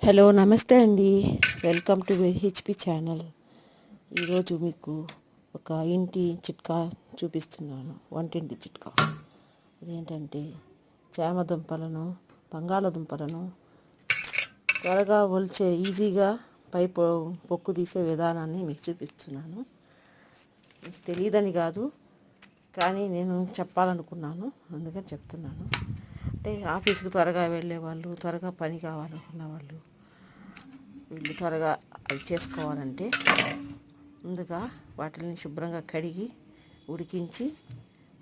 Hello నమస్తే అండి. Welcome to HP channel. ఈరోజు మీకు ఒక ఇంటి చిట్కా చూపిస్తున్నాను. వంటింటి చిట్కా అదేంటంటే చామదుంపలను బంగాళదుంపలను త్వరగా ఒలిచే ఈజీగా పొక్కు తీసే విధానాన్ని మీకు చూపిస్తున్నాను. మీకు తెలియదని కాదు, కానీ నేను చెప్పాలనుకున్నాను, అందుకని చెప్తున్నాను. అంటే ఆఫీస్కి త్వరగా వెళ్ళే వాళ్ళు, త్వరగా పని కావాలనుకున్న వాళ్ళు, వీళ్ళు త్వరగా అవి చేసుకోవాలంటే ముందుగా వాటిని శుభ్రంగా కడిగి ఉడికించి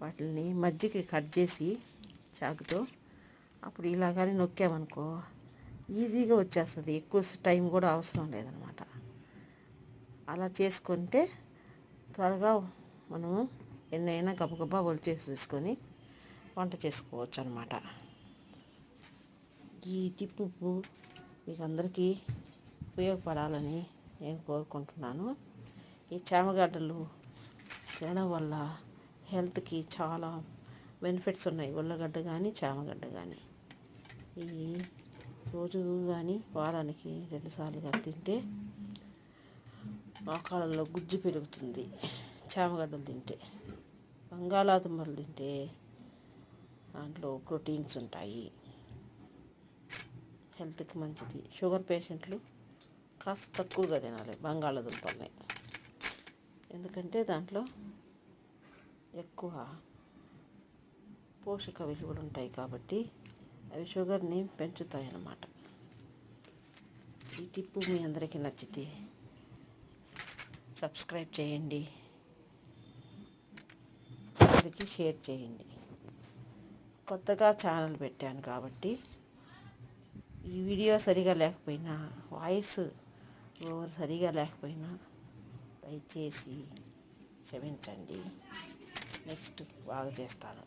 వాటిని మధ్యకి కట్ చేసి చాకుతో అప్పుడు ఇలాగానే నొక్కామనుకో ఈజీగా వచ్చేస్తుంది. ఎక్కువ టైం కూడా అవసరం లేదనమాట. అలా చేసుకుంటే త్వరగా మనము ఎన్నైనా గబగబా ఒలిచేసేసుకొని వంట చేసుకోవచ్చు అనమాట. ఈ టిప్పు మీకు అందరికీ ఉపయోగపడాలని నేను కోరుకుంటున్నాను. ఈ చామగడ్డలు తినడం వల్ల హెల్త్కి చాలా బెనిఫిట్స్ ఉన్నాయి. ఉల్లగడ్డ కానీ చామగడ్డ కానీ ఈ రోజు కానీ వారానికి 2 సార్లు కానీ తింటే మోకాళ్ళలో గుజ్జు పెరుగుతుంది. చామగడ్డలు తింటే, బంగాళాదుంపలు తింటే దాంట్లో ప్రోటీన్స్ ఉంటాయి, హెల్త్కి మంచిది. షుగర్ పేషెంట్లు కాస్త తక్కువగా తినాలి బంగాళాదుంపల్ని, ఎందుకంటే దాంట్లో ఎక్కువ పోషక విలువలు ఉంటాయి కాబట్టి అవి షుగర్ని పెంచుతాయి అన్నమాట. ఈ టిప్పు మీ అందరికీ నచ్చితే సబ్స్క్రైబ్ చేయండి, అందరికీ షేర్ చేయండి. కొత్తగా ఛానల్ పెట్టాను కాబట్టి ఈ వీడియో సరిగా లేకపోయినా, వాయిస్ ఓవర్ సరిగా లేకపోయినా దయచేసి క్షమించండి. నెక్స్ట్ బాగా చేస్తాను.